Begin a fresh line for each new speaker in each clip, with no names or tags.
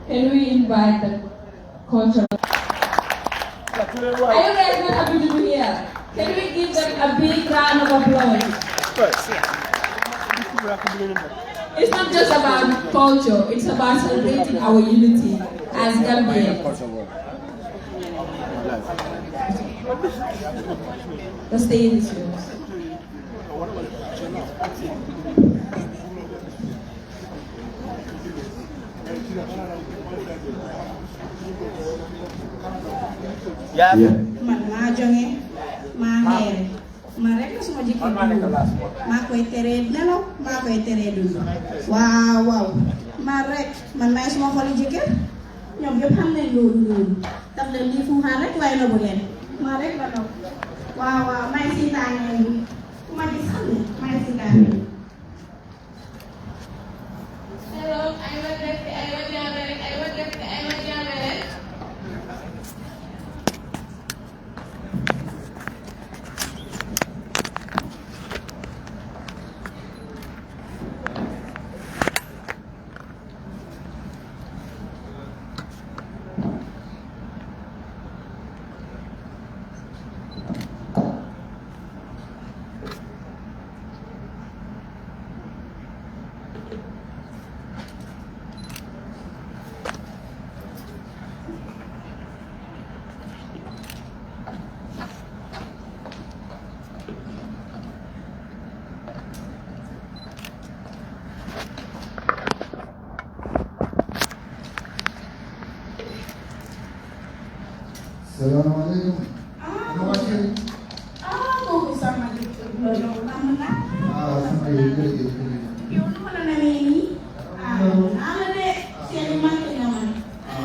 Can we invite the cultural? Are you guys not happy to be here? Can we give them a big round of applause? It's not just about culture, it's about celebrating our unity as Gambians. The stage is yours.
Yeah.
Man maa jonge maa xeere ma rek la suma jëkkër maa koy teree nelaw maa koy teree dund waaw waaw ma rek man maay suma xoli jëkkër ñoom yëpp xam nañ loolu daf leen lii fu xaar rek waaye nobu leen maa rek la nob waaw waaw maay siitaan leen ku ma gis xam ne maay siitaan leen.
Hello, I'm
Assalamualaikum. Terima kasih.
Kung sama dito naman na.
Sampai itu.
Yung wala na nini. Naman de siya naman naman.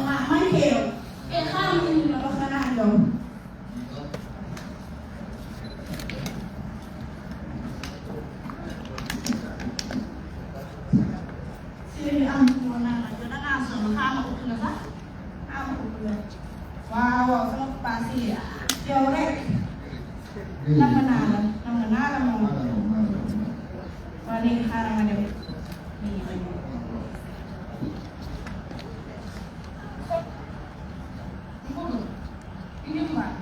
Man kayo. Kami na baka na daw. Sila ang muna na na nasa makama ko na ba? Wow, sama pasti ya. Yorek. Nang menalan mo. Paling harang ada. Ini Mbak.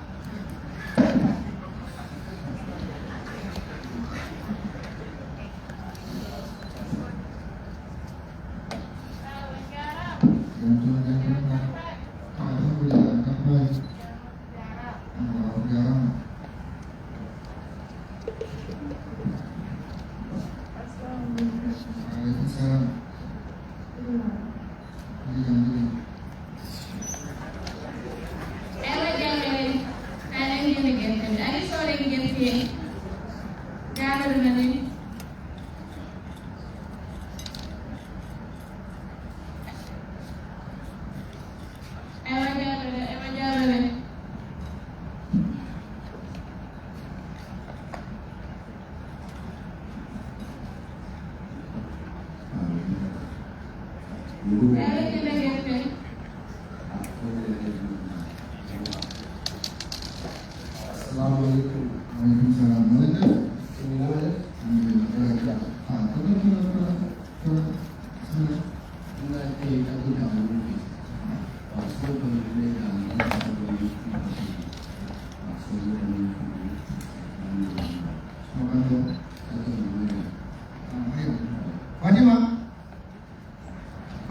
Assalamualaikum. Waalaikumsalam.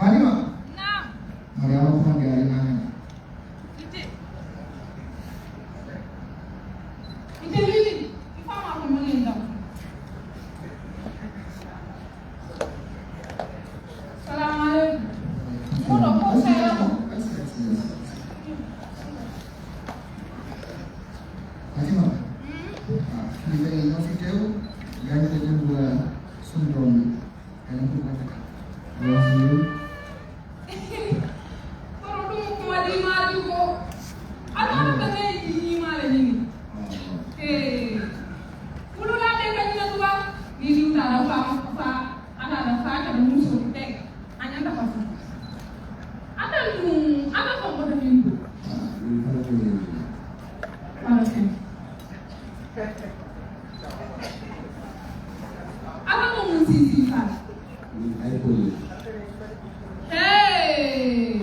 Fatima. Hari apa pagi hari mana? Fatima. Kita ini video yang kita buat sindrom yang kita
Hey!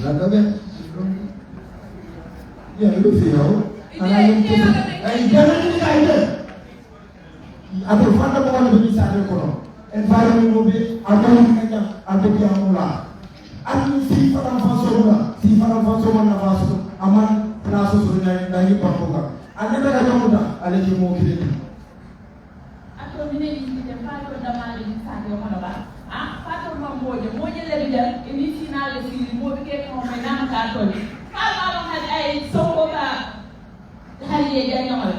Laga be. Ya, lu feel. Jangan ini kaitan. Atau fanda mo wala bi sa ko no. Environment mo bi atau kanya atau yang mula. Ani si para faso na faso aman plaso sunya na ni papoka. Ani daga jamuda ale ji mo kire.
Atau ini di tempat pertama di sana yang mana ba? Fato mamboje moje le bidal ini final si mo ke ko me nan ka to. Kalau ada ay soko ka hari ya jangan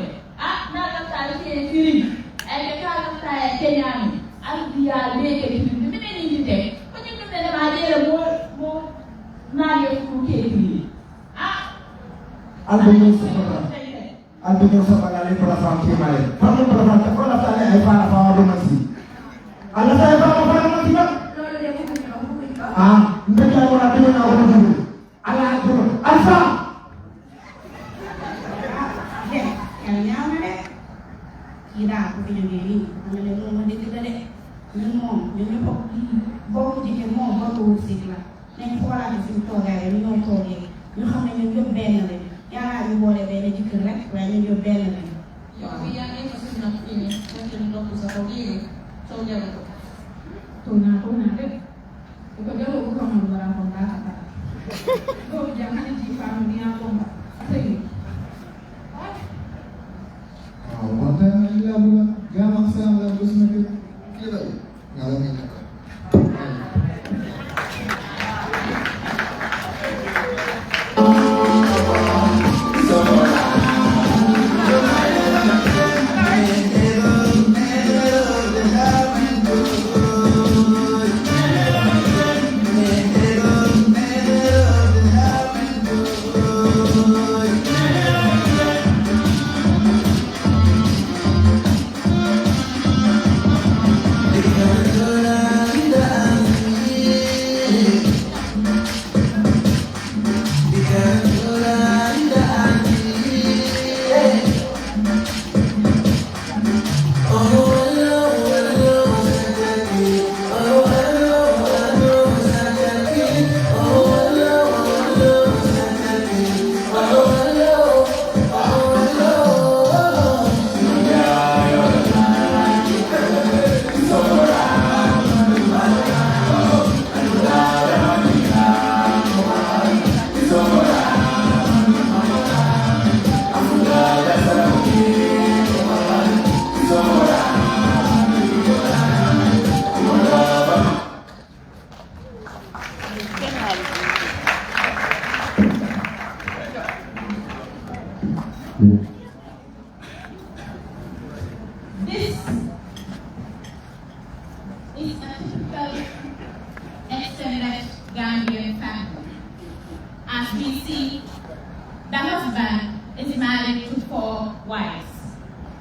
na ka ta ke siri. Ay ka ta kenyani. Al dia le ke ni ni te. Ko ni ne ma le mo na ye ku ke ni.
Aldo sabala le para fa ke mai. Para fa ko la ta le ay para fa do masi. Ala sa fa masi ba? Ndeka mo na tino na ko dulu. Ala ko. Alfa.
Kira aku punya diri, anda mau mandi kita deh, minum, bawa jadi mau bawa sikla, nih pola di situ gaya, minum koge, minum minum benda deh, ya ibu boleh benda juga rek, minum benda deh.
Yang ini masih nak ini, mungkin belum bisa pergi, soalnya itu. Tuna deh, bukan dia mau bukan mau barang kontak apa, kau jangan di family aku mbak, sih.
Wata ila buga gama sa la busna ke kila ngalamin ka.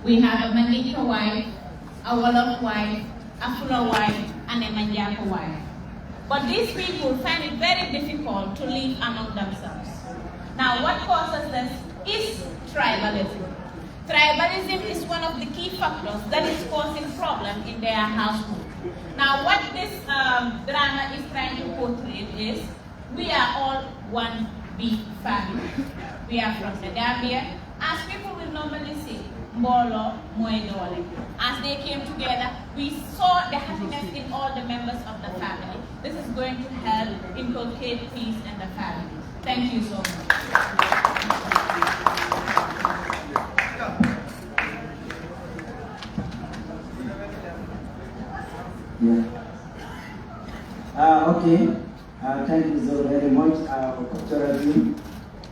We have a Mandinka wife, a Wolof wife, a Fula wife, and a Manjaka wife. But these people find it very difficult to live among themselves. Now, what causes this is tribalism. Tribalism is one of the key factors that is causing problems in their household. Now, what this drama is trying to portray is, we are all one big family. We are from the Gambia. As people will normally say, Mbolo, Moedole. As they came together, we saw the happiness in all the members of the family. This is going to help inculcate peace in the family. Thank you so much.
Okay. Thank you so very much, Cultural team.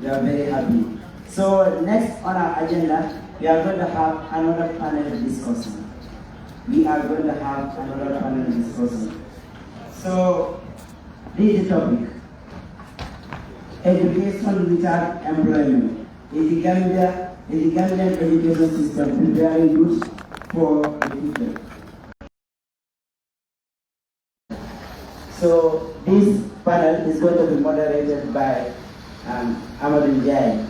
We are very happy. So next on our agenda, we are going to have another panel discussion. So this is the topic: education without employment. Is the Gambian education system preparing youth for the future? So this panel is going to be moderated by Amadou Ndiaye.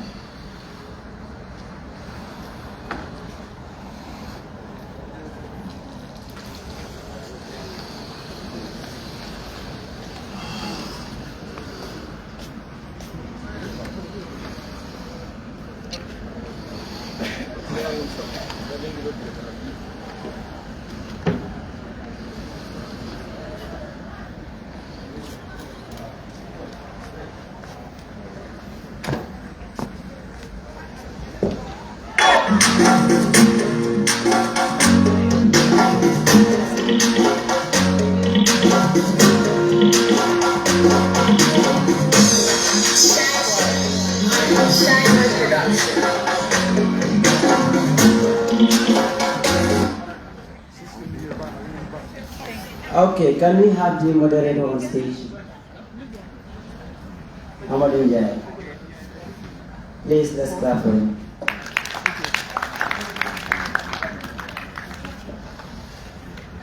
Okay, can we have the moderator on stage? Amadou Ndiaye. Please, let's clap for him.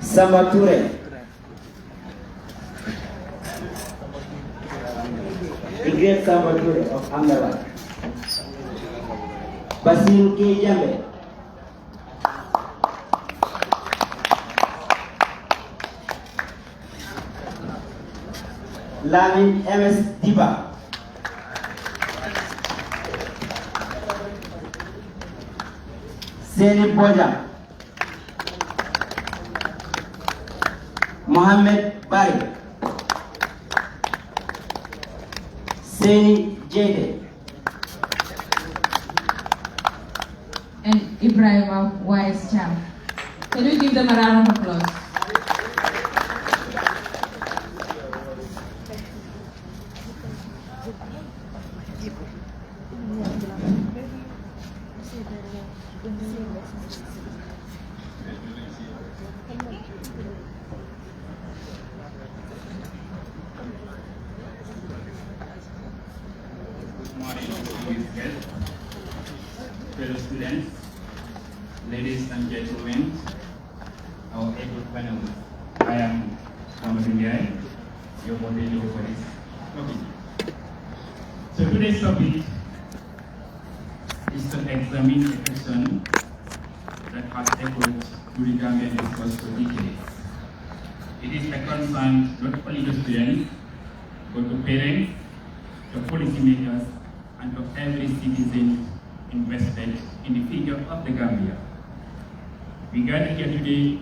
Samba Touré. The great Samba Touré of Amdala. Basiru K. Jambe. Lamin MS Diba. Seni Boja. Mohammed Bari. Seni Jede.
And Ibrahima Wise Cham. Can we give them a round of applause?
Fellow students, ladies and gentlemen, our able panel. I am Amadou Ndiaye, your moderator for this topic. So today's topic is to examine a question that has echoed through the Gambian discourse for decades. It is a concern not only to students, but to parents, to policymakers, and to every citizen invested in the future of the Gambia. We gather here today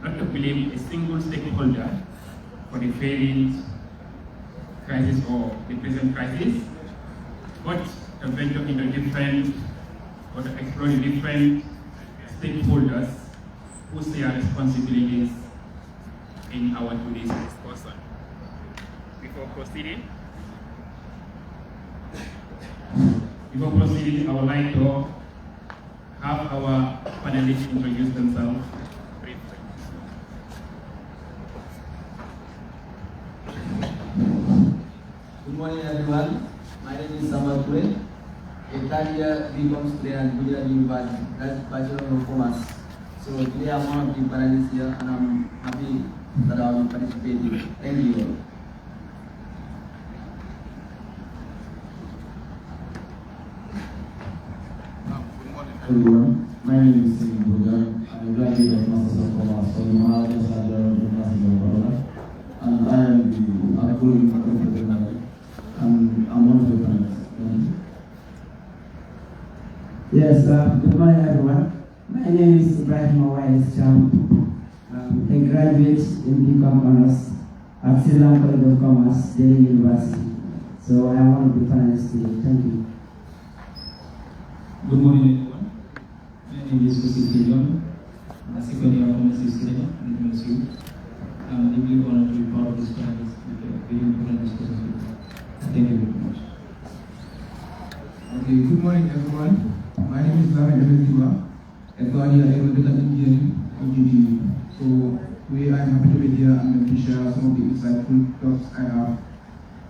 not to blame a single stakeholder for the failing crisis or the present crisis, but to venture into different, or to explore the different stakeholders who share responsibilities in our today's discussion. Before proceeding, I would like to have our panelists introduce themselves briefly.
Good morning, everyone. My name is Samba Touré, a third-year BCom student at Gujarat University, that's Bachelor of Commerce. So today I'm one of the panelists here, and I'm happy that I'll be participating. Thank you.
Everyone, my name is Singh Bojan. I'm a graduate of Masters of Commerce from Maharajah Sajar University of Baroda, and I am the outgoing entrepreneur, and I'm one of the panelists.
Yes, good morning everyone. My name is Ibrahima Wise Cham. A graduate in BCom Honors at Sri Lanka College of Commerce, Delhi University. So I am one of the panelists today. Thank you.
Good morning everyone. My name is Joseph John. I'm a second year pharmacy student at MSU. I'm deeply honored to be part of this panel with a very important discussion. Thank you very much.
Okay, good morning everyone. My name is Lamin Emekiwa, a third year aeronautical engineering at GTU. So today I am happy to be here and to share some of the insightful thoughts I have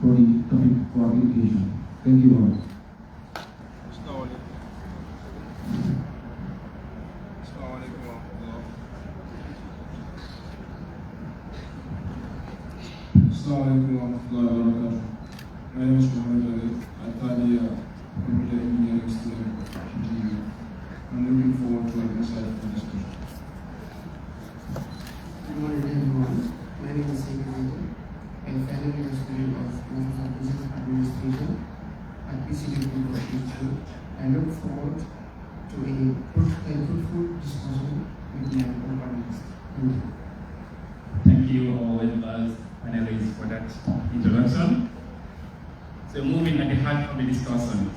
for the topic for education. Thank you all.
Assalamualaikum warahmatullahi wabarakatuh. My name is Mohammed Ali. I third year computer engineering student at GTU. I'm looking forward to an insightful discussion.
Good morning everyone. My name is Singh Bojan, a final year student of Master's of Business Administration at PCB University. I look forward to a fruitful discussion with my co-panelists. Thank you.
Thank you all panelists for that introduction. So moving at the heart of the discussion,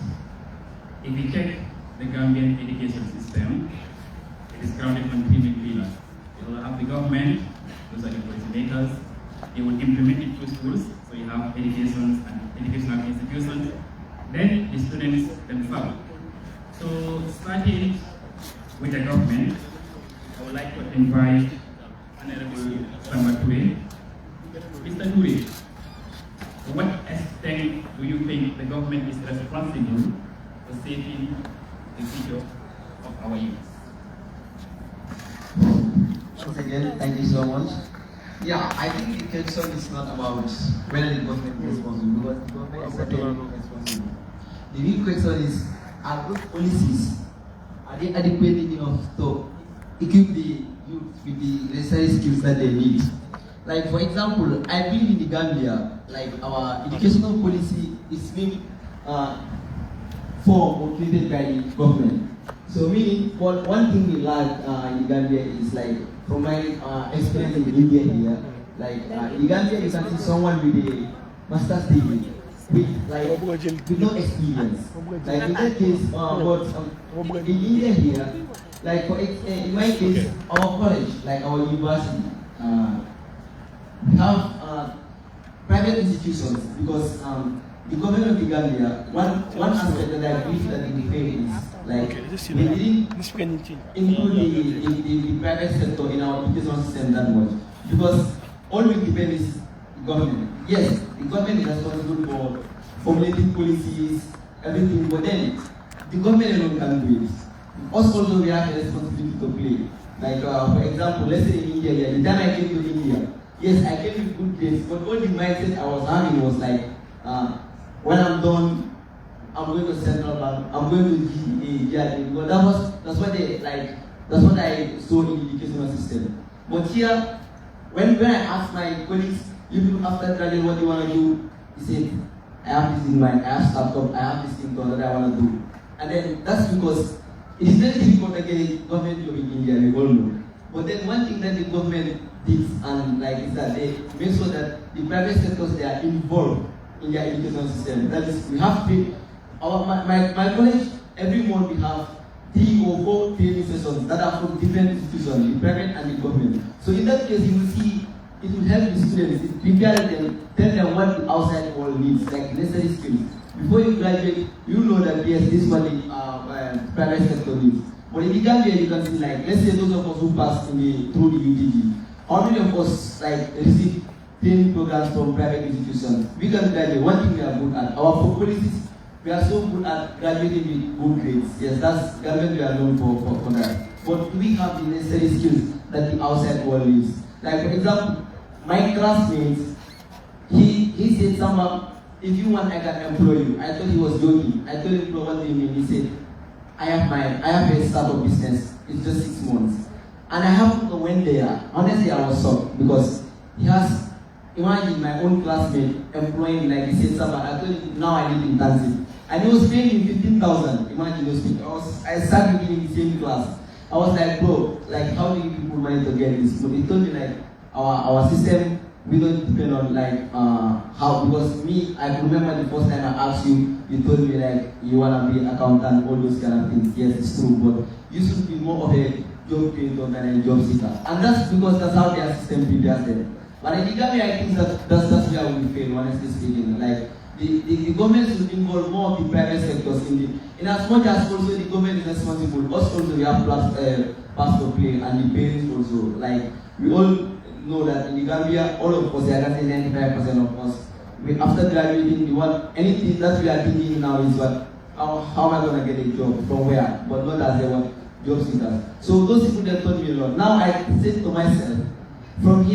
if we check the Gambian education system, it is grounded on three main pillars. You will have the government, those are the policymakers. They will implement it through schools, so you have educations and educational institutions. Then the students themselves. So starting with the government, I would like to invite Honorable shaping the future of our youth.
Once again, thank you so much. Yeah, I think the question is not about whether the government is responsible, because the government is certainly responsible. The real question is, are those policies, are they adequately enough to equip the youth with the necessary skills that they need? Like, for example, I believe in the Gambia, like our educational policy is being formed or created by the government. So meaning, one thing we learned in Gambia is like, from my experience in India here, like in Gambia you can see someone with a master's degree with no experience. Like in that case, but in India here, like in my case, our college, like our university, we have private institutions because the government of the Gambia, one aspect that I believe that they fail is like we didn't include the private sector in our education system that much, because all we depend is the government. Yes, the government is responsible for formulating policies, everything, but then the government alone can do it. Us also we have a responsibility to play. Like for example, let's say in India, the time I came to India, yes, I came with good grades, but all the mindset I was having was like, when I'm done, I'm going to Central Bank, I'm going to GIA, because that's what I saw in the educational system. But here, when I asked my colleagues, you after graduating, what do you want to do? He said, I have this in mind, I have laptop, I have this thing that I want to do. And then that's because it is very difficult to get a government job in India, we all know. But then one thing that the government did, and like is that they make sure that the private sectors, they are involved in their education system. That is, we have my college, every month we have 3 or 4 training sessions that are from different institutions, the private and the government. So in that case, you will see it will help the students, it prepare them, tell them what the outside world needs, like necessary skills. Before you graduate, you know that yes, this is what the private sector needs. But in the Gambia, you can see like, let's say those of us who passed through the UTG, how many of us like receive training programs from private institutions? We can graduate. One thing we are good at, our policies, we are so good at graduating with good grades. Yes, that's Gambia, we are known for that. But we have the necessary skills that the outside world needs. Like for example, my classmates, he said, "Someone, if you want, I can employ you." I thought he was joking. I told him, "What do you mean?" He said, I have a startup business. It's just 6 months. And I happened to went there. Honestly, I was shocked because he has, imagine my own classmate employing, like he said, "Someone, I told him, now I live in Tanzania." And he was paying me 15,000. Imagine those people. I started in the same class. I was like, bro, like how do you people manage to get this? But he told me like our system, we don't depend on like how, because me, I remember the first time I asked you, you told me like you wanna be an accountant, all those kind of things. Yes, it's true, but you should be more of a job creator than a job seeker. And that's because that's how their system prepares them. But in the Gambia, I think that's where we fail, honestly speaking. Like the government should involve more of the private sectors in as much as also the government is responsible. Us also we have parts to play, and the parents also. Like we all know that in the Gambia, all of us, I can say 95% of us, after graduating, anything that we are thinking now is how am I going to get a job, from where, but not as a job seeker. So those people that taught me a lot. Now I say to myself, from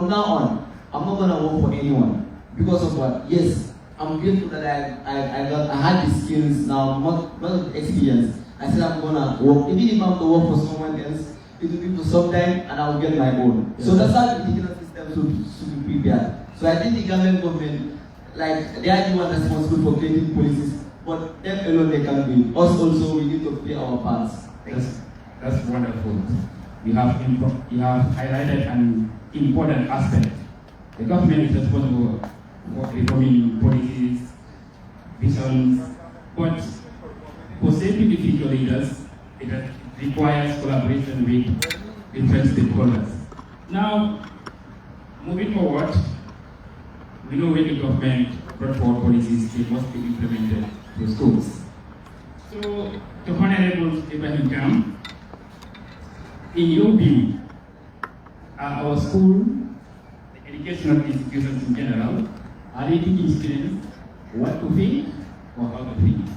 now on, I'm not going to work for anyone. Because of what? Yes, I'm grateful that I had the skills now, not experience. I said I'm going to work, even if I'm to work for someone else, it will be for some time and I will get my own. So that's how the educational system should be prepared. So I think the government, like they are the ones responsible for creating policies, but them alone they can do it. Us also, we need to play our parts.
That's wonderful. You have highlighted an important aspect. The government is responsible for reforming policies, visions, but for shaping the future leaders, it requires collaboration with different stakeholders. Now, moving forward, we know when the government brought forward policies, they must be implemented in schools. So, to Honorable Ibrahim Jam, in your view, our school, the educational institutions in general, are they teaching students what to think or how to think?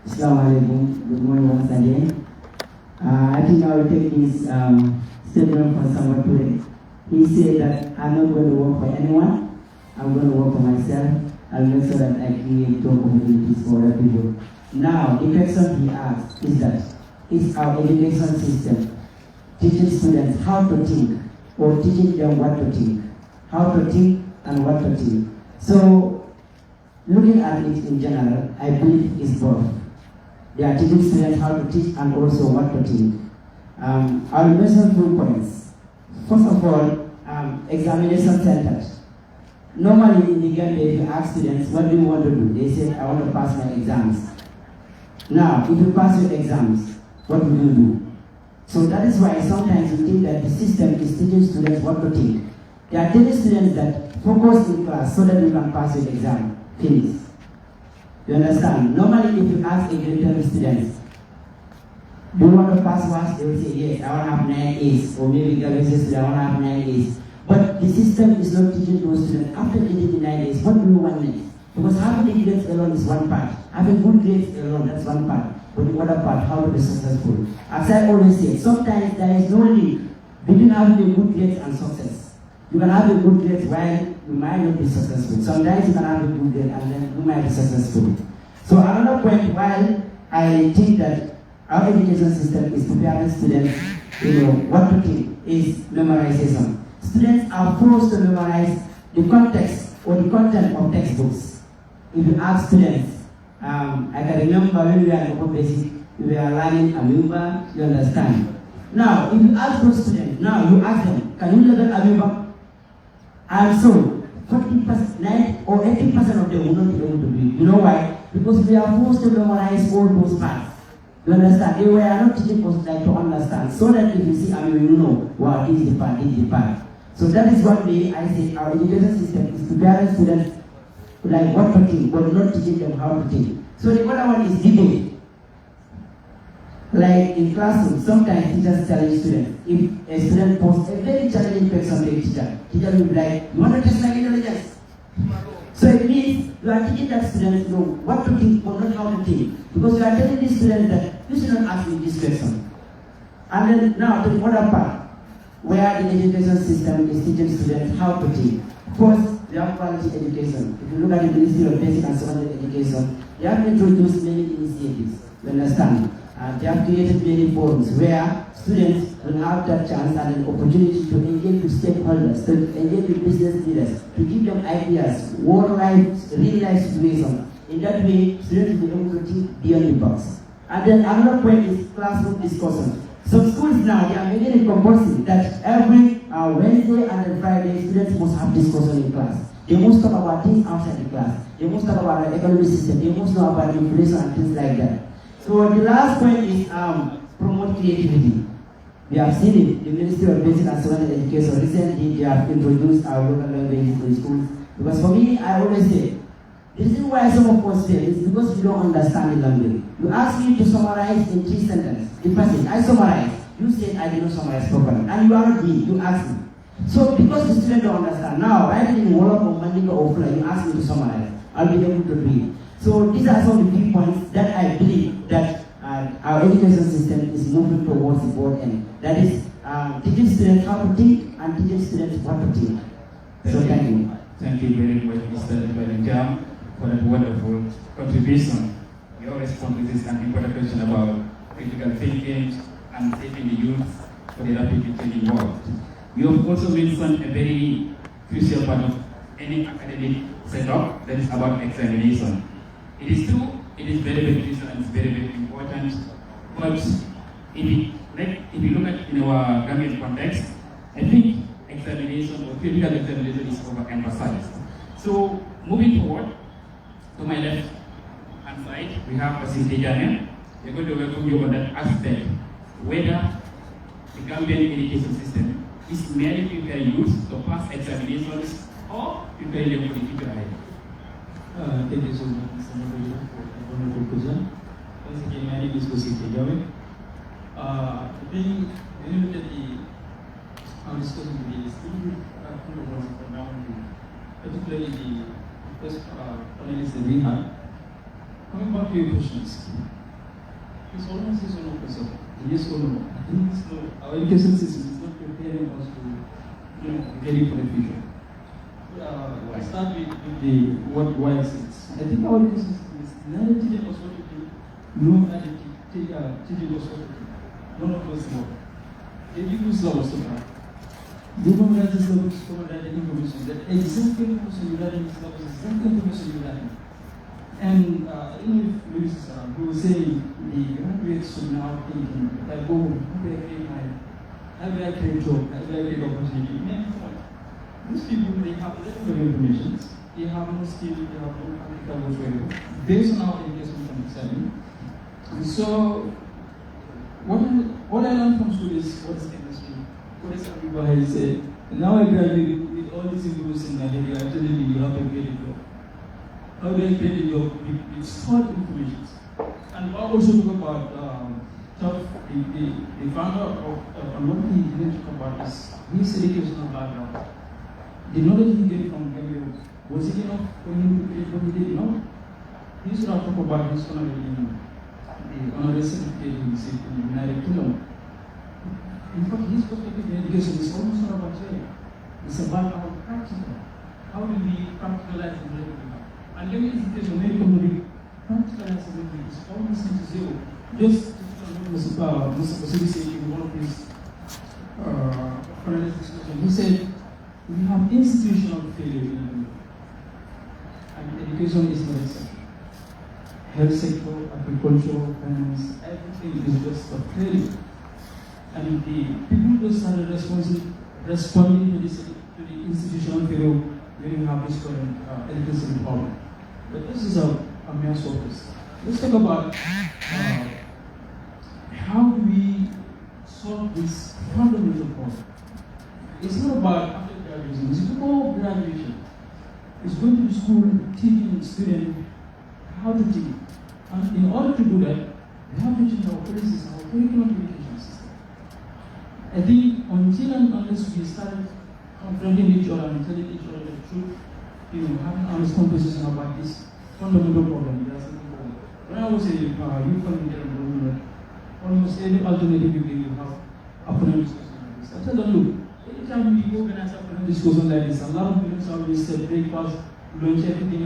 Assalamualaikum. Good morning once again. I think I will take this statement from someone today. He said that I'm not going to work for anyone. I'm going to work for myself. I'll make sure that I create job opportunities for other people. Now, the question he asked is that, is our education system teaching students how to think or teaching them what to think? How to think and what to think. So, looking at it in general, I believe it's both. They are teaching students how to teach and also what to think. I'll mention 2 points. First of all, examination centered. Normally in the Gambia, if you ask students, what do you want to do? They say, I want to pass my exams. Now, if you pass your exams, what will you do? So that is why sometimes you think that the system is teaching students what to think. They are telling students that focus in class so that you can pass your exam. Finish. You understand? Normally, if you ask a grade 10 students, do you want to pass what? They will say, yes, I want to have 9 A's. Or maybe graduate students, I want to have 9 A's. But the system is not teaching those students, after getting the 9 A's, what do you want next? Because having the grades alone is one part. Having good grades alone, that's one part. But the other part, how to be successful. As I always say, sometimes there is no link between having a good grades and success. You can have a good grade while you might not be successful. Sometimes you can have a good grade and then you might be successful. So another point, while I think that our education system is preparing students, what to think, is memorization. Students are forced to memorize the context or the content of textbooks. If you ask students, I can remember when we were in upper basic, we were learning Amoeba, you understand. Now, if you ask those students, now you ask them, can you learn Amoeba? And so, 40% or 80% of them will not be able to do it. You know why? Because we are forced to memorize all those parts. You understand? They were not teaching us like to understand. So that if you see Amoeba, you know, wow, this is the part, this is the part. So that is what I say our education system is preparing students like what to think, but not teaching them how to think. So the other one is debate. Like in classroom, sometimes teachers challenge students. If a student poses a very challenging question to a teacher will be like, you want to test my intelligence? So it means you are teaching that student to know what to think, but not how to think. Because you are telling these students that you should not ask me this question. And then now to the other part, where the education system is teaching students how to think. First, we have quality education. If you look at the Ministry of Basic and Secondary Education, they have introduced many initiatives. You understand? They have created many forums where students will have that chance and an opportunity to engage with stakeholders, to engage with business leaders, to give them ideas, real-life situations. In that way, students will be able to think beyond the box. And then another point is classroom discussion. Some schools now, they are making it compulsory that every Wednesday and then Friday, students must have discussion in class. They must talk about things outside the class. They must talk about the economic system. They must know about inflation and things like that. So the last point is promote creativity. We have seen it. The Ministry of Basic and Secondary Education recently they have introduced our local languages in schools. Because for me, I always say, the reason why some of us fail is because we don't understand the language. You ask me to summarize in 3 sentences. The passage, I summarize. You said I did not summarize properly. And you are not me, you ask me. So because the student don't understand, now writing in Wolof or Mandinka or Fula, you ask me to summarize. I'll be able to do it. So these are some of the big points that I believe that our education system is moving towards the board end. That is teaching students how to think and teaching students what to think. So thank you.
Thank you very much, Mr. Ibrahim, for that wonderful contribution. Your response to this is an important question about critical thinking and shaping the youth for the rapidly changing world. You have also mentioned a very crucial part of any academic setup that is about examination. It is true, it is very, very crucial and it's very, very important. But if you look at in our Gambian context, I think examination or critical examination is overemphasized. So moving forward, to my left hand side, we have Asinte Jane. We're going to welcome you on that aspect, whether the Gambian education system is merely preparing youth to pass examinations or preparing them for the future ahead.
Thank you so much, Mr. Moderator, for the wonderful question. Once again, my name is Asinte Jane. I think when you look at our discussion today, it's still particularly the first panelist that we had. Coming back to your questions, it's almost yes or no question. Yes or no? I think it's no. Our education system is not preparing us to, ready for the future. I start with why is it? I think our education system is neither teaching us what to do, nor teaching us what to do. None of us know. They give you syllabus to write. They don't write the syllabus to write the information. That exact information you write in the syllabus is exact information you write. And in Louis who was saying the graduates should now thinking like, oh, how do I create job? How do I create opportunity? These people, they have a little bit of information. They have no skill, they have no practical whatsoever. Based on our education understanding. And so, what I learned from school is what is chemistry, what is everybody say. Now I graduate with all these information in my head, I tell you have to create a job. How do I create a job with stored information? And I also talk about the founder of what he didn't talk about is his educational background. The knowledge he gained from Gabriel, was it enough for him to create what he did? No. He should have talked about his honorary certificate he received in the United Kingdom. In fact, his perspective in education is almost not about theory. It's about our practical. How do we practicalize the learning? And let me education, many people practicalize the learning is almost into zero. Just Mr. Basili said in one of his discussion, he said, we have institutional failure in India. And education is not exception. Health sector, agriculture, finance, everything is just a failure. And the people who started responding to the institutional failure when you have this current education problem. But this is a mere surface. Let's talk about how do we solve this fundamental problem. It's not about after graduation, it's before graduation. It's going to the school and teaching students how to teach. And in order to do that, we have to change our policies, our curriculum education system. I think until and unless we start confronting each other and telling each other the truth, having honest conversation about this fundamental problem, there's nothing wrong. When I was a youth community, almost any alternative you have opponent discussion like this. I tell them, look, anytime we organize opponent discussion like this, a lot of people always say breakfast, lunch, everything,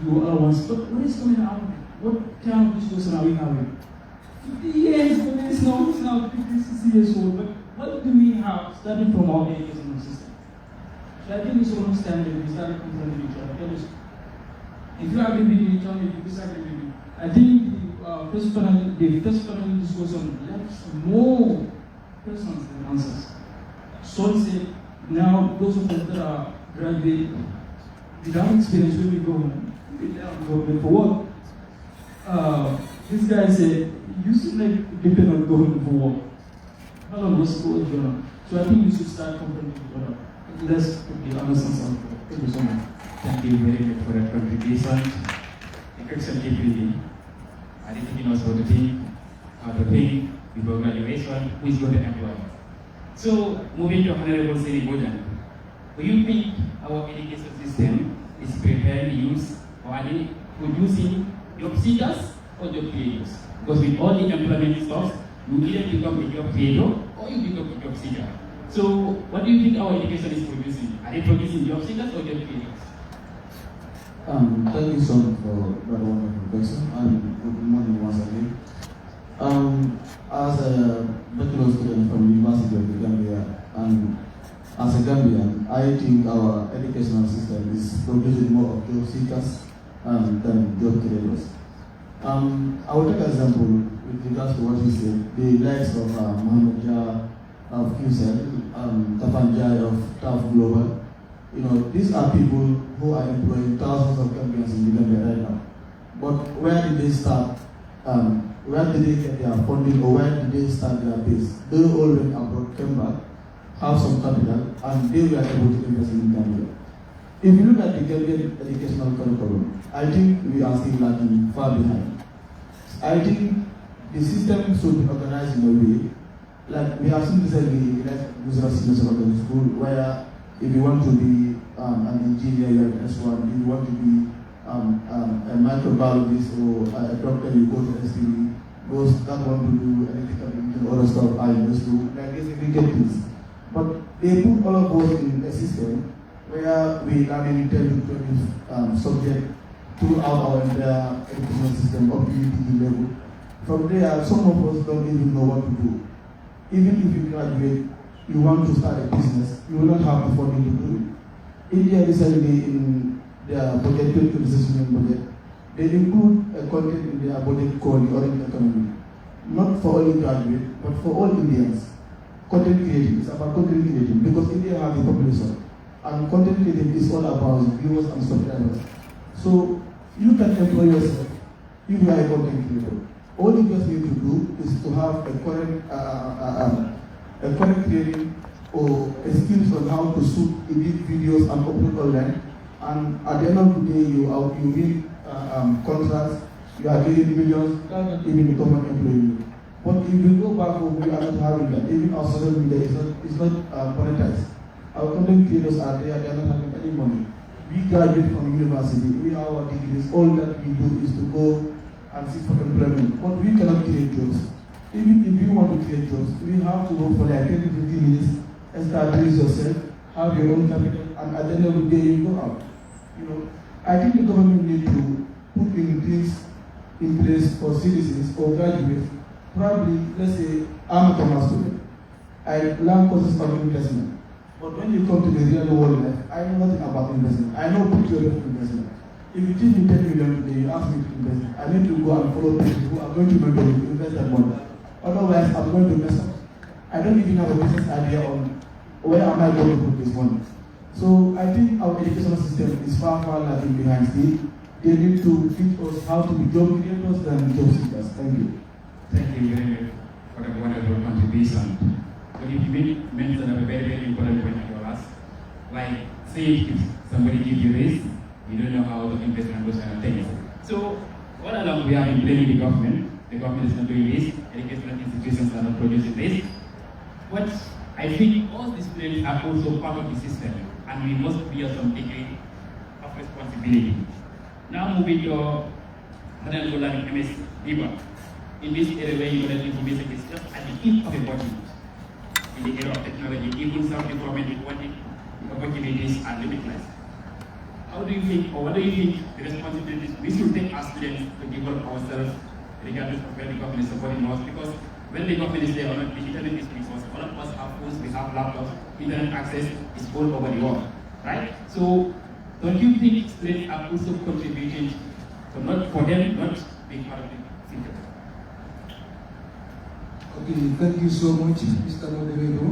you all at once. But what is coming out? What kind of discussion are we having? 50 years, it's now 50, 60 years old, but what do we have starting from our educational system? So I think it's almost time that we start confronting each other. If you agree with me, tell me if you disagree with me. I think the first panel discussion left more questions than answers. So said, now those of us that are graduate without experience will be going for work. This guy said, you should like depend on government for work. How long was going on? So I think we should start confronting each other. Let's put the answers on. Thank you so much.
Thank you very much for that contribution. Excellent. I think he knows how to think before graduation, who is going to employ. So, moving to Honorable Siri Bojan, do you think our education system is preparing the youth, or are they producing job seekers or job creators? Because with all the employment stuff, you either become a job creator or you become a job seeker. So, what do you think our education is producing? Are they producing job seekers or job creators?
Thank you so much for that wonderful question, and good morning once again. As a bachelor student from the University of the Gambia, and as a Gambian, I think our educational system is producing more of job seekers than job creators. I will take an example with regards to what you said. The likes of Mohamed Jah of QCell, Tapan Jai of TAF Global. These are people who are employing thousands of Gambians in the Gambia right now. But where did they start? Where did they get their funding, or where did they start their base? They all went abroad, came back, have some capital, and they were able to invest in Gambia. If you look at the Gambian educational curriculum, I think we are still lagging far behind. I think the system should be organized in a way, like we have seen recently in Gujarat Senior Secondary School, where if you want to be an engineer, you have S1. If you want to be a microbiologist or a doctor, you go to STD, those that want to do electrical and other stuff are used to, like get things. But they put all of us in a system where we learn 10 to 20 subjects throughout our entire educational system up to UTD level. From there, some of us don't even know what to do. Even if you graduate, you want to start a business, you will not have the funding to do it. India recently in their budget, 2026 budget, they include a content in their budget called the Orange Economy. Not for only graduates, but for all Indians. Content creating, it's about content creating because India has a population. And content creating is all about viewers and subscribers. So you can employ yourself if you are a content creator. All you just need to do is to have a correct training or a skills on how to shoot, edit videos and upload online. And at the end of the day, you win contracts, you are getting millions, you can't even become an employee. But if you go back home, we are not having that. Even our social media is not monetized. Our content creators are there, they are not having any money. We graduate from university, we have our degrees, all that we do is to go and seek for employment. But we cannot create jobs. Even if you want to create jobs, we have to work for like 10 to 15 minutes, establish yourself, have your own capital, and at the end of the day, you go out. I think the government needs to put things in place for citizens or graduates. Probably, let's say, I'm a commerce student. I learn courses on investment. But when you come to the real world life, I know nothing about investment. I know theory of investment. If you teach me 10 million today, you ask me to invest, I need to go and follow people who are going to mentor me to invest that money. Otherwise, I'm going to mess up. I don't even have a business idea on where am I going to put this money. So I think our educational system is far lagging behind still. They need to teach us how to be job creators than job seekers. Thank you.
Thank you very much for a wonderful contribution. But you mentioned a very important point for us. Like, say if somebody gives you this, you don't know how to invest in those kind of things. So, all along we have been blaming the government. The government is not doing this, educational institutions are not producing this. But I think all these students are also part of the system, and we must bear some degree of responsibility. Now moving to Madam Golani MS Diba. In this area where knowledge information is just at the tip of a button. In the era of technology, even some government wanting opportunities are limitless. How do you think, or what do you think the responsibilities we should take as students to develop ourselves regardless of where the government is supporting us? Because when the government is there or not, the internet is because all of us have phones, we have laptops, internet access is all over the world, right? So don't you think students are also contributing to not for them not being part of the system?
Okay, thank you so much, Mr. Moderator.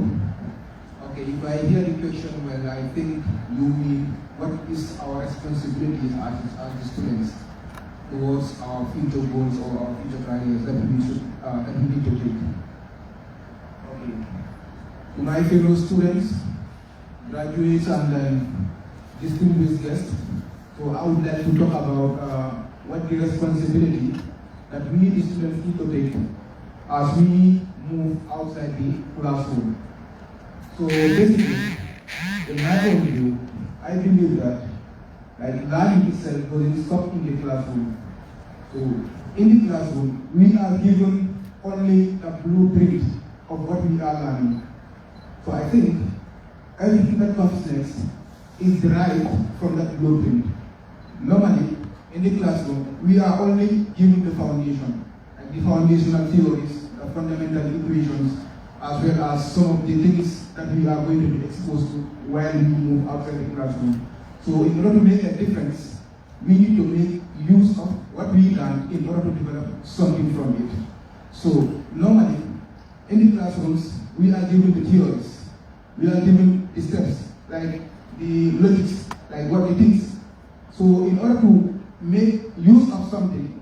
Okay, if I hear the question well, I think you mean what is our responsibility as the students towards our future goals or our future careers that we need to take. Okay. To my fellow students, graduates, and distinguished guests, so I would like to talk about what the responsibility that we the students need to take as we move outside the classroom. So basically, in my own view, I believe that learning itself doesn't stop in the classroom. So in the classroom, we are given only a blueprint of what we are learning. So I think everything that comes next is derived from that blueprint. Normally, in the classroom, we are only given the foundation, like the foundational theories, the fundamental equations, as well as some of the things that we are going to be exposed to while we move outside the classroom. So in order to make a difference, we need to make use of what we learn in order to develop something from it. So normally, in the classrooms, we are given the theories, we are given the steps, like the logics, like what it is. So in order to make use of something,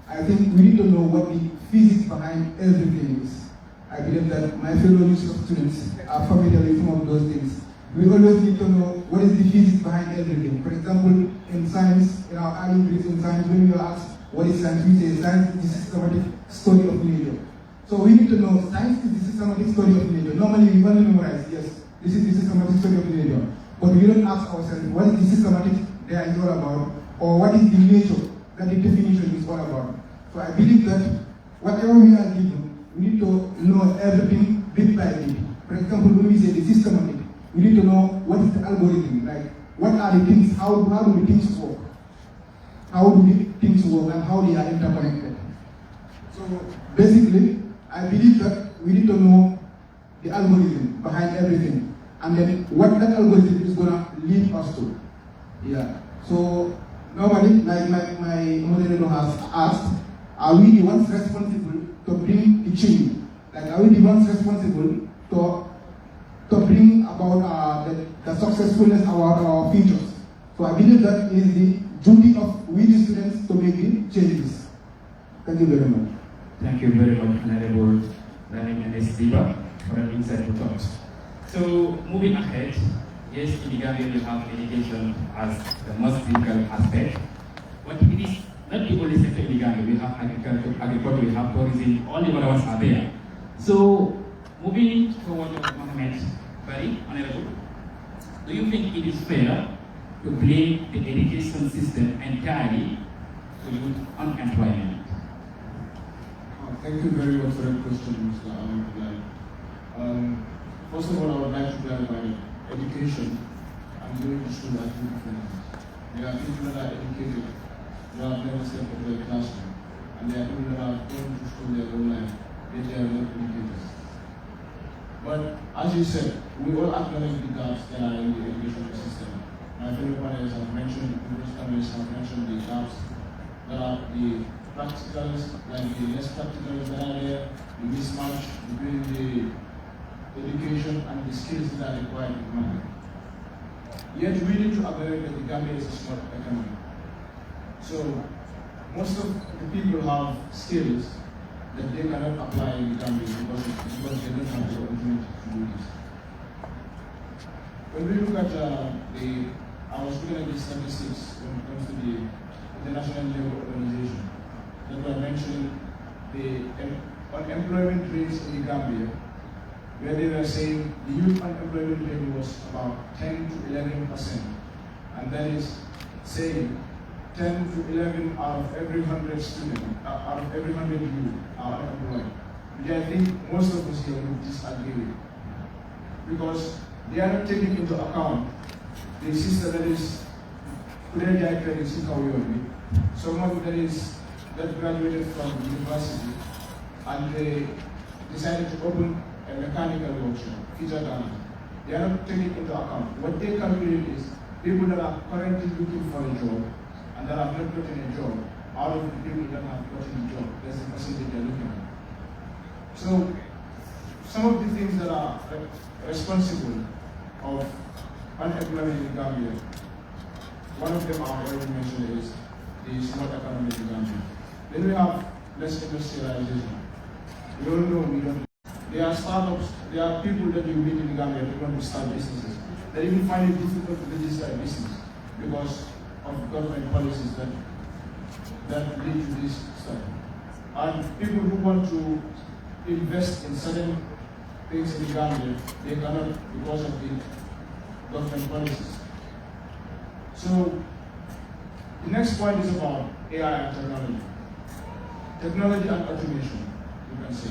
I think we need to know what the physics behind everything is. I believe that my fellow students are familiar with some of those things. We always need to know what is the physics behind everything. For example, in science, in our early grades in science, when we are asked what is science, we say science is the systematic study of nature. So we need to know science is the systematic study of nature. Normally we only memorize, yes, this is the systematic study of nature. But we don't ask ourselves what is the systematic there is all about, or what is the nature that the definition is all about. So I believe that whatever we are given, we need to know everything bit by bit. For example, when we say the system of it, we need to know what is the algorithm, like what are the things, how do the things work? How do the things work and how they are interconnected. So basically, I believe that we need to know the algorithm behind everything, and then what that algorithm is going to lead us to. Yeah. So normally, like my moderator has asked, are we the ones responsible to bring the change? Like, are we the ones responsible to bring about the successfulness of our futures? So I believe that is the duty of we the students to make the changes. Thank you very much.
Thank you very much, Honorable Running and Diba, for an insightful thought. So, moving ahead, yes, in the Gambia we have education as the most critical aspect, but it is not the only sector in the Gambia. We have agriculture, we have tourism, all the other ones are there. So, moving forward, Mohammed Bari, Honorable, do you think it is fair to blame the education system entirely to youth unemployment?
Thank you very much for that question, Mr. Abdullahi. First of all, I would like to clarify education and going to school are two different things. There are people that are educated, who have never stepped into a classroom, and there are people that have gone to school their whole life, yet they are not educated. But as you said, we all acknowledge the gaps that are in the education system. My fellow panelists have mentioned, previous panelists have mentioned the gaps that are the practicals, like the less practicals that are there, the mismatch between the education and the skills that are required in the market. Yet we need to acknowledge that the Gambia is a small economy. So most of the people have skills that they cannot apply in the Gambia because they don't have the opportunity to do this. When we look at I was looking at the statistics when it comes to the International Labour Organization, that were mentioning the unemployment rates in the Gambia, where they were saying the youth unemployment rate was about 10 to 11%, and that is saying 10 to 11 out of every 100 students, out of every 100 youth are unemployed. Which I think most of us here would disagree with, because they are not taking into account the system that is someone that graduated from university and they decided to open a mechanical workshop, feature talent. They are not taking into account. What they calculate is people that are currently looking for a job and that have not gotten a job, out of the people that have gotten a job, that's the percentage they're looking at. So some of the things that are responsible of unemployment in Gambia, one of them I already mentioned is the small economy in Gambia. Then we have less industrialization. We all know we don't. There are startups, there are people that you meet in Gambia that want to start businesses. They even find it difficult to register a business because of government policies that lead to this stuff. And people who want to invest in certain things in the Gambia, they cannot because of the government policies. So the next point is about AI and technology. Technology and automation, you can say.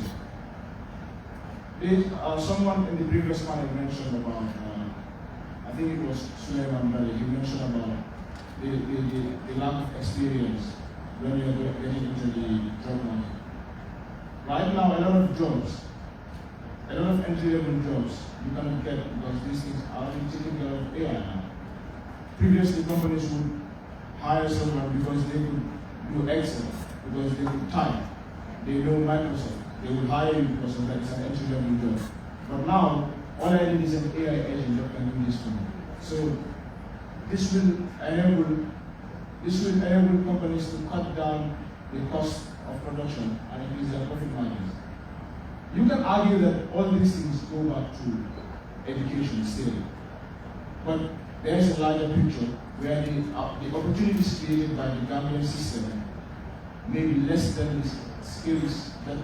Someone in the previous panel mentioned about, I think it was Suleiman Bali, he mentioned about the lack of experience when you're getting into the job market. Right now, a lot of jobs, a lot of entry-level jobs you cannot get because these things are taking care of AI now. Previously, companies would hire someone because they could do Excel, because they could type, they know Microsoft. They will hire you because of that. It's an entry-level job. But now, all I need is an AI agent that can do this for me. So this will enable companies to cut down the cost of production and increase their profit margins. You can argue that all these things go back to education still, but there is a larger picture where the opportunities created by the Gambian system may be less than the skills that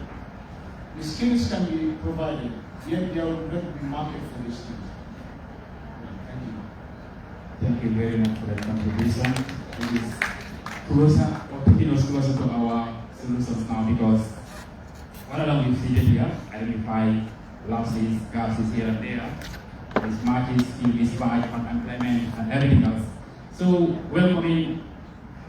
the skills can be provided, yet there will not be market for these skills. Thank you.
Thank you very much for that contribution. It is closer, or taking us closer to our solutions now, because one of them we've seated here, identify lapses, gaps here and there, mismatches, skill mismatch, unemployment, and everything else. So, welcoming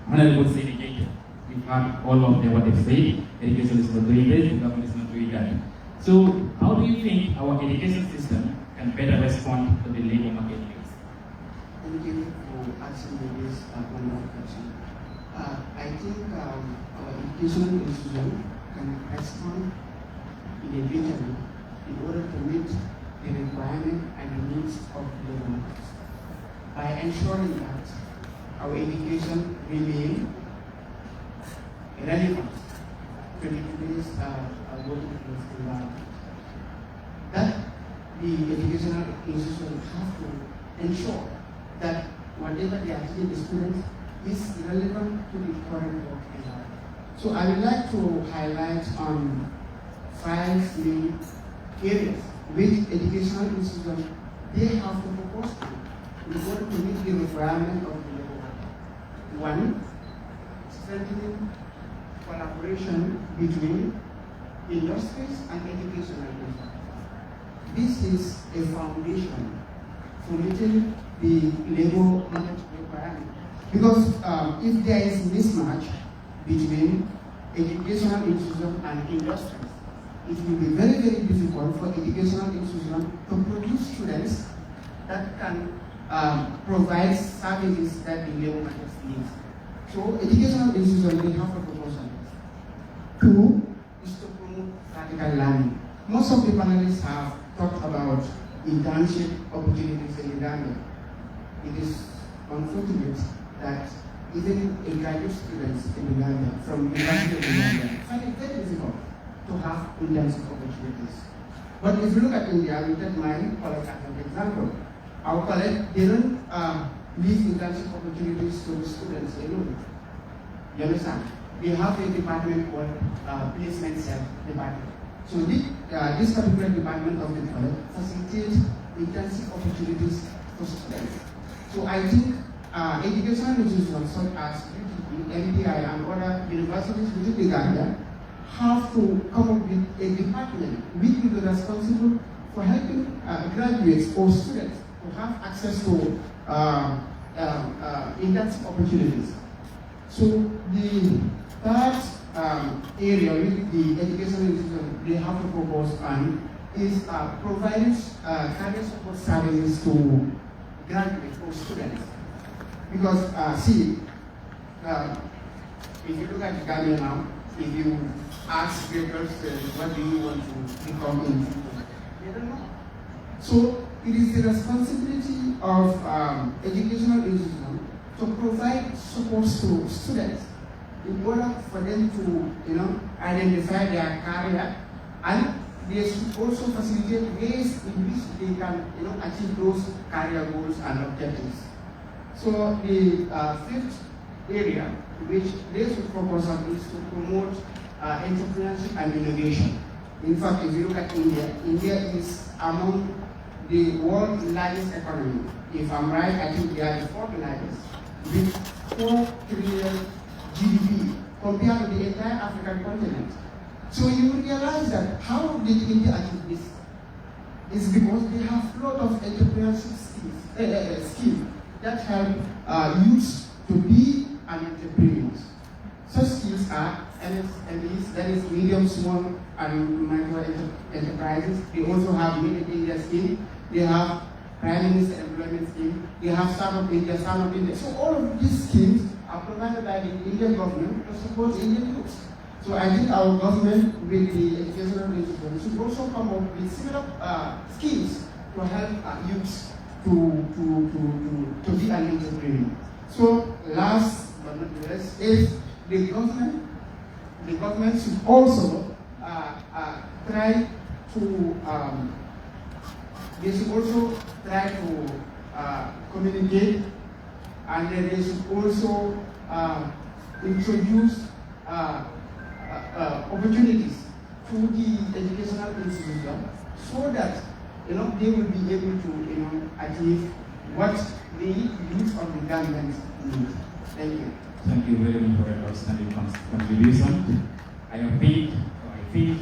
Honorable Syndicate, we've had all of them what they've said. Education is not doing this, the government is not doing that. So, how do you think our education system can better respond to the labor market needs?
Thank you for asking me this wonderful question. I think our educational institution can respond individually in order to meet the requirement and the needs of the labor markets by ensuring that our education remain relevant to today's working place environment. That the educational institution have to ensure that whatever they are teaching the students is relevant to the current work environment. So I would like to highlight on 5 main areas which educational institutions they have to focus on in order to meet the requirement of the labor market. 1, strengthening collaboration between industries and educational institutions. This is a foundation for meeting the labor market requirement. Because if there is mismatch between educational institutions and industries, it will be very, very difficult for educational institutions to produce students that can provide services that the labor market needs. So educational institutions, they have a proposal. 2 is to promote practical learning. Most of the panelists have talked about internship opportunities in Uganda. It is unfortunate that even a graduate students in Uganda, from University of Uganda, find it very difficult to have internship opportunities. But if you look at India, I will take my college as an example. Our college, they don't leave internship opportunities to the students alone. You understand? We have a department called placement cell department. So this particular department of the college facilitates internship opportunities for students. So I think educational institutions such as UTP, MPI, and other universities within Uganda have to come up with a department which will be responsible for helping graduates or students to have access to internship opportunities. So the third area with the educational institution they have to focus on is providing career support services to graduates or students. Because if you look at Ghana now, if you ask graduates what do you want to become in future, they don't know. So it is the responsibility of educational institutions to provide support to students in order for them to identify their career, and they should also facilitate ways in which they can achieve those career goals and objectives. So the fifth area which they should focus on is to promote entrepreneurship and innovation. In fact, if you look at India, India is among the world's largest economy. If I'm right, I think they are the 4th largest, with 4 trillion GDP compared to the entire African continent. So you realize that how did India achieve this? It's because they have a lot of entrepreneurship skills that help youth to be an entrepreneur. Such skills are MSMEs, that is medium, small, and micro enterprises. They also have Made in India scheme. They have Prime Minister Employment Scheme. They have Startup India, Startup India. So all of these schemes are provided by the Indian government to support Indian youth. So I think our government with the educational institution should also come up with similar schemes to help youths to be an entrepreneur. So last but not least is the government. The government should also try to they should also try to communicate, and then they should also introduce opportunities to the educational institution so that they will be able to achieve what the youth of the Gambians need. Thank you.
Thank you very much for your outstanding contribution. I think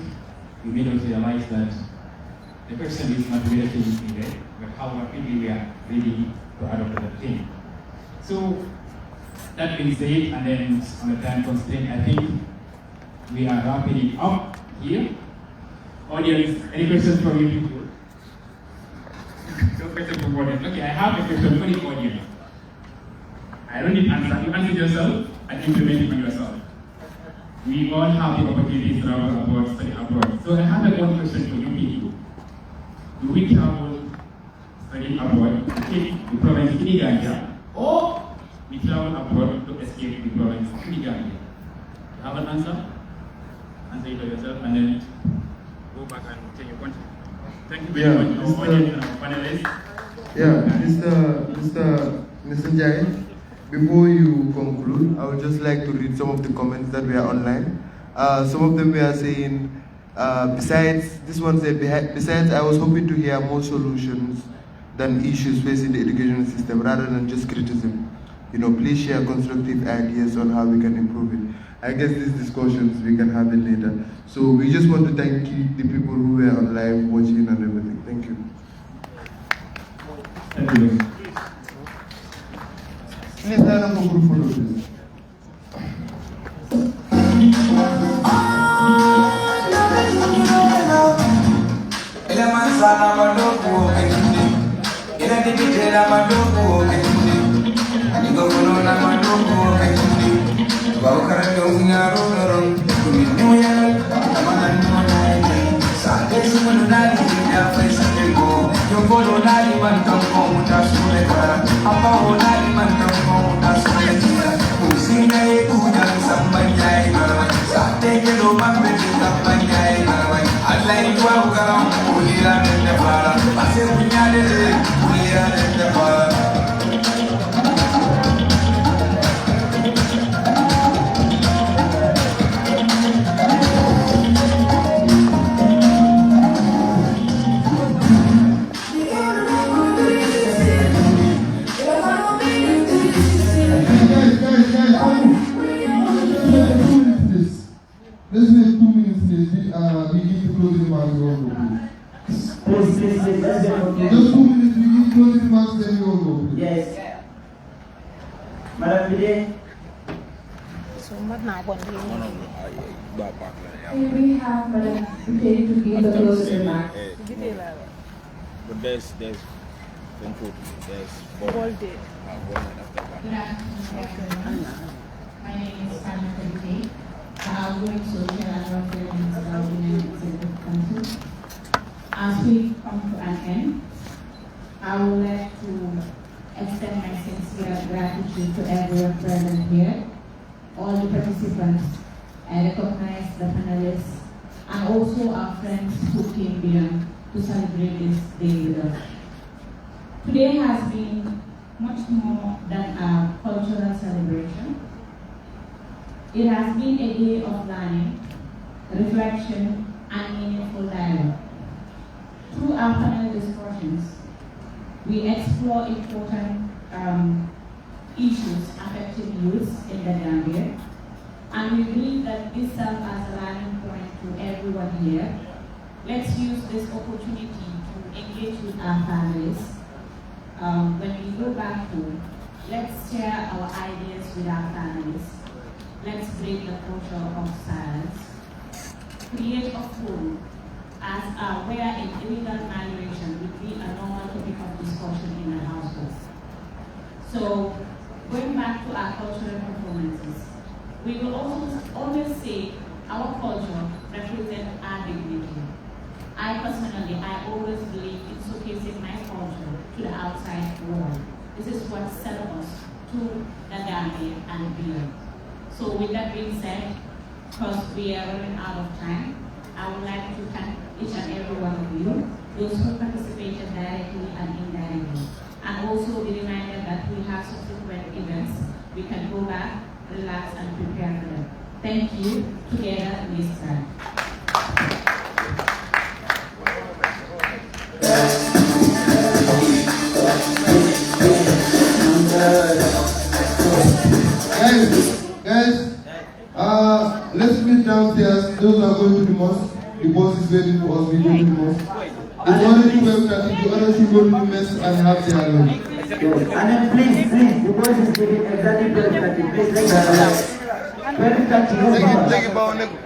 you made us realize that the question is not whether change is needed, but how rapidly we are ready to adopt that thing. So that being said, and then on the time constraint, I think we are wrapping it up here. Audience, any questions from you people? No question from audience. Okay, I have a question for the audience. I don't need answer. You answer yourself and implement it on yourself. We all have the opportunity to travel abroad, study abroad. So I have one question for you people. Do we travel, study abroad, to escape the province in Gambia, or we travel abroad to escape the province in Gambia? You have an answer? Answer it for yourself and then go back and take your country. Thank you very much, our audience and our panelists.
Yeah, Mr. Jai. Before you conclude, I would just like to read some of the comments that were online. Some of them were saying, besides, I was hoping to hear more solutions than issues facing the education system rather than just criticism. Please share constructive ideas on how we can improve it. I guess these discussions we can have it later. So we just want to thank the people who were on live watching and everything. Thank you.
Thank you.
Please stand up for group photo, please.
Let's wait 2 minutes, please. We give the closing remarks also, please.
Please, let's get from here.
Just 2 minutes, we give closing remarks, then we all go, please.
Yes. Madam Bide.
We have Madam Bide to give the closing remarks.
But there's food, there's all day.
Good afternoon. My name is Hannah Bide. I'm going social and welfare minister of the United States of Council. As we come to an end, I would like to extend my sincere gratitude to everyone present here, all the participants. I recognize the panelists and also our friends who came beyond to celebrate this day with us. Today has been much more than a cultural celebration. It has been a day of learning, reflection, and meaningful dialogue. Through our panel discussions, we explore important issues affecting youth in the Gambia, and we believe that this serves as a learning point to everyone here. Let's use this opportunity to engage with our families. When we go back home, let's share our ideas with our families. Let's break the culture of silence. Create a forum as where illegal migration would be a normal topic of discussion in the household. So, going back to our cultural performances, we will also always say our culture represents our dignity. I personally, I always believe in showcasing my culture to the outside world. This is what set us to the Gambia and beyond. So with that being said, because we are running out of time, I would like to thank each and every one of you, those who participated directly and indirectly, and also be reminded that we have subsequent events. We can go back, relax, and prepare for them. Thank you. Together, we stand.
those who are going to the mosque, the boss is waiting for us, we go to the mosque. It's already 12:30, the others will go to the mosque and have their lunch.
And then please, the boys is giving exactly 12:30. Please, let's have 12:30.
Take it, bow, nigga.